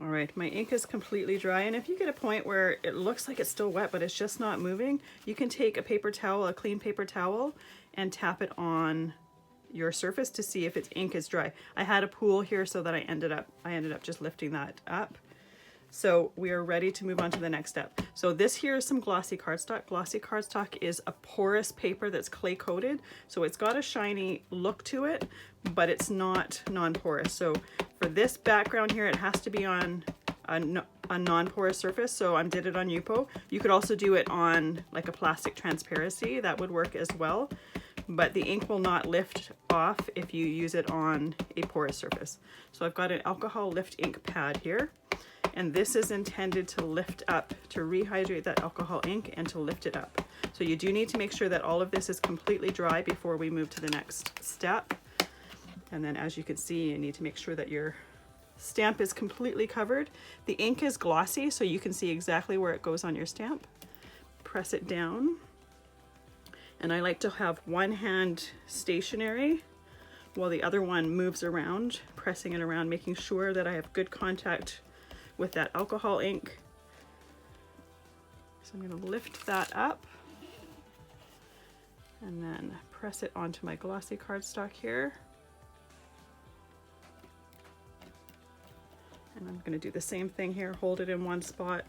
All right, my ink is completely dry, and if you get a point where it looks like it's still wet but it's just not moving, you can take a paper towel, a clean paper towel, and tap it on your surface to see if its ink is dry. I had a pool here, so that I ended up just lifting that up. So we are ready to move on to the next step. So this here is some glossy cardstock. Glossy cardstock is a porous paper that's clay coated. So it's got a shiny look to it, but it's not non-porous. So for this background here, it has to be on a non-porous surface. So I did it on Yupo. You could also do it on like a plastic transparency. That would work as well. But the ink will not lift off if you use it on a porous surface. So I've got an alcohol lift ink pad here. And this is intended to lift up, to rehydrate that alcohol ink and to lift it up. So you do need to make sure that all of this is completely dry before we move to the next step. And then as you can see, you need to make sure that your stamp is completely covered. The ink is glossy, so you can see exactly where it goes on your stamp. Press it down. And I like to have one hand stationary while the other one moves around, pressing it around, making sure that I have good contact with that alcohol ink. So I'm going to lift that up and then press it onto my glossy cardstock here. And I'm going to do the same thing here, hold it in one spot,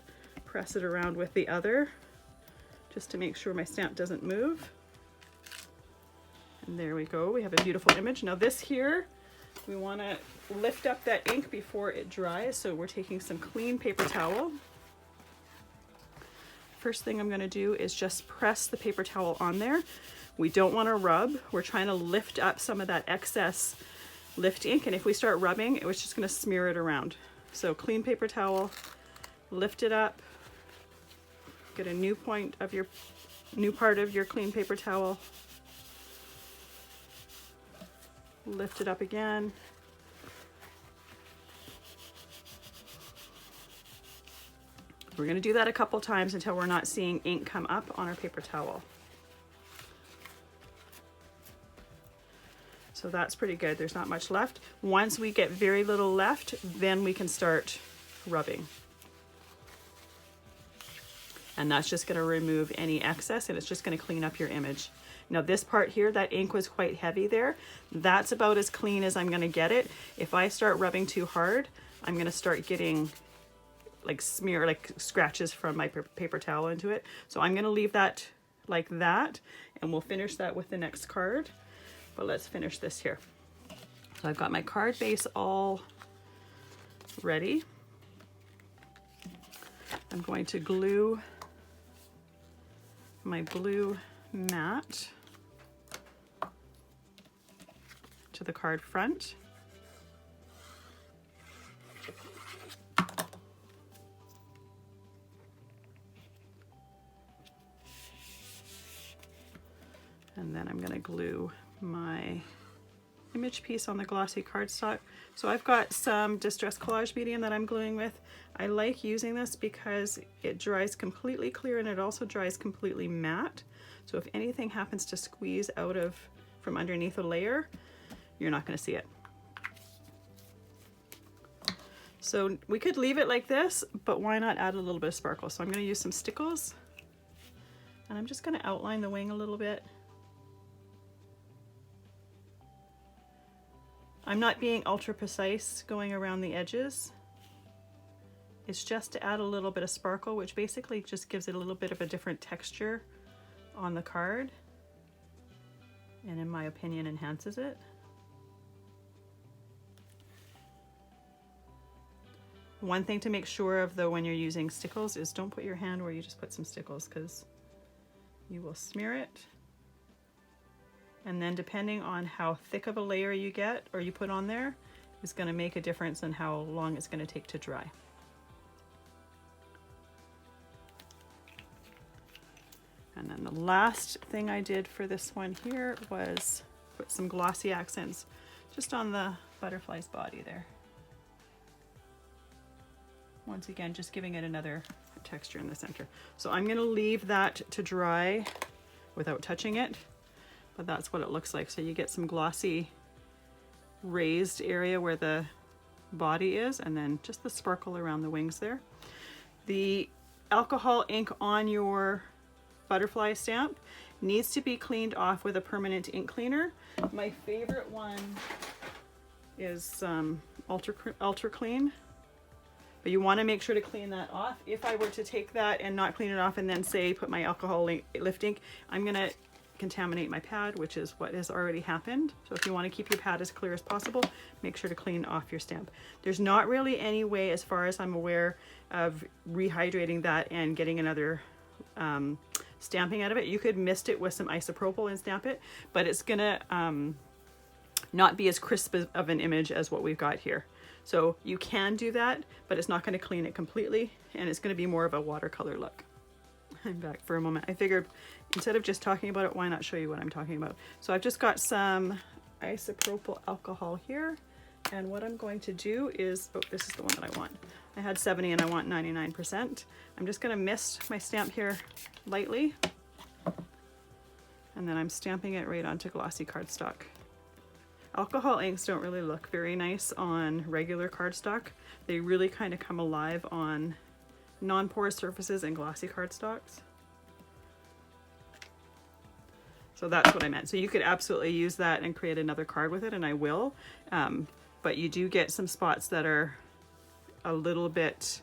press it around with the other, just to make sure my stamp doesn't move. And there we go, we have a beautiful image. Now this here, we want to lift up that ink before it dries, so we're taking some clean paper towel. First thing I'm going to do is just press the paper towel on there. We don't want to rub, we're trying to lift up some of that excess lift ink, and if we start rubbing, it was just going to smear it around. So clean paper towel, lift it up, get a new part of your clean paper towel, lift it up again. We're going to do that a couple times until we're not seeing ink come up on our paper towel. So that's pretty good. There's not much left. Once we get very little left, then we can start rubbing. And that's just going to remove any excess, and it's just going to clean up your image. Now this part here, that ink was quite heavy there. That's about as clean as I'm going to get it. If I start rubbing too hard, I'm going to start getting like scratches from my paper towel into it. So I'm going to leave that like that, and we'll finish that with the next card. But let's finish this here. So I've got my card base all ready. I'm going to glue my blue mat to the card front. And then I'm going to glue my image piece on the glossy cardstock. So I've got some Distress Collage medium that I'm gluing with. I like using this because it dries completely clear and it also dries completely matte. So if anything happens to squeeze out from underneath a layer, you're not going to see it. So we could leave it like this, but why not add a little bit of sparkle? So I'm going to use some Stickles, and I'm just going to outline the wing a little bit. I'm not being ultra precise going around the edges. It's just to add a little bit of sparkle, which basically just gives it a little bit of a different texture on the card, and in my opinion enhances it. One thing to make sure of though when you're using Stickles is don't put your hand where you just put some Stickles, because you will smear it. And then depending on how thick of a layer you get or you put on there is going to make a difference in how long it's going to take to dry. And then the last thing I did for this one here was put some Glossy Accents just on the butterfly's body there. Once again, just giving it another texture in the center. So I'm going to leave that to dry without touching it. But that's what it looks like. So you get some glossy raised area where the body is, and then just the sparkle around the wings there. The alcohol ink on your butterfly stamp needs to be cleaned off with a permanent ink cleaner. My favorite one is Ultra Clean, but you want to make sure to clean that off. If I were to take that and not clean it off and then say put my alcohol lift ink, I'm gonna contaminate my pad, which is what has already happened. So if you want to keep your pad as clear as possible, make sure to clean off your stamp. There's not really any way, as far as I'm aware, of rehydrating that and getting another stamping out of it. You could mist it with some isopropyl and stamp it, but it's gonna not be as crisp of an image as what we've got here. So you can do that, but it's not going to clean it completely, and it's going to be more of a watercolor look. I'm back for a moment. I figured instead of just talking about it, why not show you what I'm talking about? So I've just got some isopropyl alcohol here, and what I'm going to do is, oh, this is the one that I want. I had 70 and I want 99%. I'm just going to mist my stamp here lightly, and then I'm stamping it right onto glossy cardstock. Alcohol inks don't really look very nice on regular cardstock. They really kind of come alive on non-porous surfaces and glossy cardstocks. So that's what I meant. So you could absolutely use that and create another card with it, and I will. But you do get some spots that are a little bit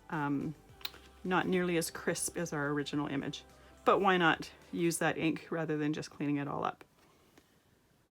not nearly as crisp as our original image. But why not use that ink rather than just cleaning it all up?